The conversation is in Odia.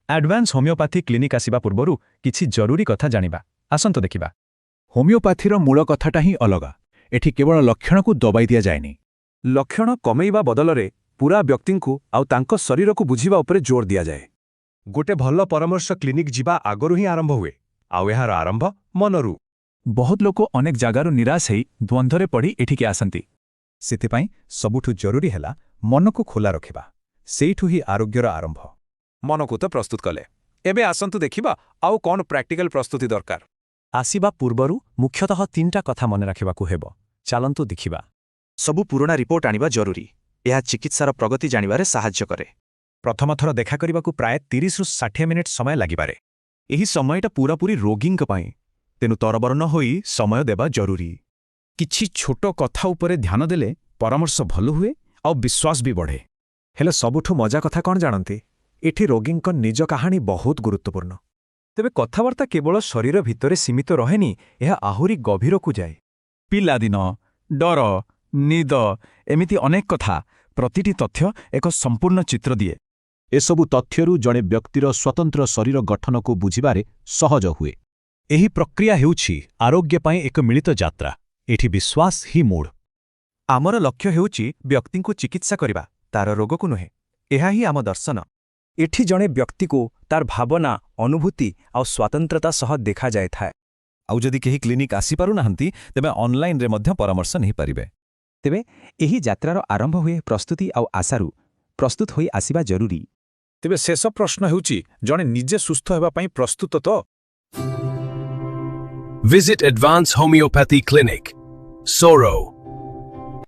ଆଡଭାନ୍ସ ହୋମିଓପାଥି କ୍ଲିନିକ୍ ଆସିବା ପୂର୍ବରୁ କିଛି ଜରୁରୀ କଥା ଜାଣିବା ଆସନ୍ତୁ ଦେଖିବା। ହୋମିଓପାଥିର ମୂଳ କଥାଟା ହିଁ ଅଲଗା। ଏଠି କେବଳ ଲକ୍ଷଣକୁ ଦବାଇ ଦିଆଯାଏନି। ଲକ୍ଷଣ କମେଇବା ବଦଳରେ ପୂରା ବ୍ୟକ୍ତିଙ୍କୁ ଆଉ ତାଙ୍କ ଶରୀରକୁ ବୁଝିବା ଉପରେ ଜୋର ଦିଆଯାଏ। ଗୋଟେ ଭଲ ପରାମର୍ଶ କ୍ଲିନିକ୍ ଯିବା ଆଗରୁ ହିଁ ଆରମ୍ଭ ହୁଏ, ଆଉ ଏହାର ଆରମ୍ଭ ମନରୁ। ବହୁତ ଲୋକ ଅନେକ ଜାଗାରୁ ନିରାଶ ହେଇ ଦ୍ୱନ୍ଦ୍ୱରେ ପଡ଼ି ଏଠିକି ଆସନ୍ତି। ସେଥିପାଇଁ ସବୁଠୁ ଜରୁରୀ ହେଲା ମନକୁ ଖୋଲା ରଖିବା। ସେଇଠୁ ହିଁ ଆରୋଗ୍ୟର ଆରମ୍ଭ। ମନକୁ ତ ପ୍ରସ୍ତୁତ କଲେ, ଏବେ ଆସନ୍ତୁ ଦେଖିବା ଆଉ କ'ଣ ପ୍ରାକ୍ଟିକାଲ ପ୍ରସ୍ତୁତି ଦରକାର। ଆସିବା ପୂର୍ବରୁ ମୁଖ୍ୟତଃ 3ଟା କଥା ମନେ ରଖିବାକୁ ହେବ। ଚାଲନ୍ତୁ ଦେଖିବା। ସବୁ ପୁରୁଣା ରିପୋର୍ଟ ଆଣିବା ଜରୁରୀ। ଏହା ଚିକିତ୍ସାର ପ୍ରଗତି ଜାଣିବାରେ ସାହାଯ୍ୟ କରେ। ପ୍ରଥମ ଥର ଦେଖା କରିବାକୁ ପ୍ରାୟ 30ରୁ 60 ମିନିଟ୍ ସମୟ ଲାଗିପାରେ। ଏହି ସମୟଟା ପୂରାପୂରି ରୋଗୀଙ୍କ ପାଇଁ, ତେଣୁ ତରବର ନ ହୋଇ ସମୟ ଦେବା ଜରୁରୀ। କିଛି ଛୋଟ କଥା ଉପରେ ଧ୍ୟାନ ଦେଲେ ପରାମର୍ଶ ଭଲ ହୁଏ ଆଉ ବିଶ୍ୱାସ ବି ବଢ଼େ। ହେଲେ ସବୁଠୁ ମଜା କଥା କ'ଣ ଜାଣନ୍ତି? ଏଠି ରୋଗୀଙ୍କ ନିଜ କାହାଣୀ ବହୁତ ଗୁରୁତ୍ୱପୂର୍ଣ୍ଣ। ତେବେ କଥାବାର୍ତ୍ତା କେବଳ ଶରୀର ଭିତରେ ସୀମିତ ରହେନି, ଏହା ଆହୁରି ଗଭୀରକୁ ଯାଏ। ପିଲାଦିନ, ଡର, ନିଦ, ଏମିତି ଅନେକ କଥା। ପ୍ରତିଟି ତଥ୍ୟ ଏକ ସମ୍ପୂର୍ଣ୍ଣ ଚିତ୍ର ଦିଏ। ଏସବୁ ତଥ୍ୟରୁ ଜଣେ ବ୍ୟକ୍ତିର ସ୍ୱତନ୍ତ୍ର ଶରୀର ଗଠନକୁ ବୁଝିବାରେ ସହଜ ହୁଏ। ଏହି ପ୍ରକ୍ରିୟା ହେଉଛି ଆରୋଗ୍ୟ ପାଇଁ ଏକ ମିଳିତ ଯାତ୍ରା। ଏଠି ବିଶ୍ୱାସ ହିଁ ମୂଳ। ଆମର ଲକ୍ଷ୍ୟ ହେଉଛି ବ୍ୟକ୍ତିଙ୍କୁ ଚିକିତ୍ସା କରିବା, ତାର ରୋଗକୁ ନୁହେଁ। ଏହା ହିଁ ଆମ ଦର୍ଶନ। ଏଠି ଜଣେ ବ୍ୟକ୍ତିକୁ ତାର ଭାବନା, ଅନୁଭୂତି ଆଉ ସ୍ୱାତନ୍ତ୍ରତା ସହ ଦେଖାଯାଇଥାଏ। ଆଉ ଯଦି କେହି କ୍ଲିନିକ୍ ଆସିପାରୁନାହାନ୍ତି, ତେବେ ଅନଲାଇନରେ ମଧ୍ୟ ପରାମର୍ଶ ନେଇପାରିବେ। ତେବେ ଏହି ଯାତ୍ରାର ଆରମ୍ଭ ହୁଏ ପ୍ରସ୍ତୁତି ଆଉ ଆଶାରୁ। ପ୍ରସ୍ତୁତ ହୋଇ ଆସିବା ଜରୁରୀ। ତେବେ ଶେଷ ପ୍ରଶ୍ନ ହେଉଛି, ଜଣେ ନିଜେ ସୁସ୍ଥ ହେବା ପାଇଁ ପ୍ରସ୍ତୁତ ତ? Visit Advanced Homeopathy Clinic, Soro.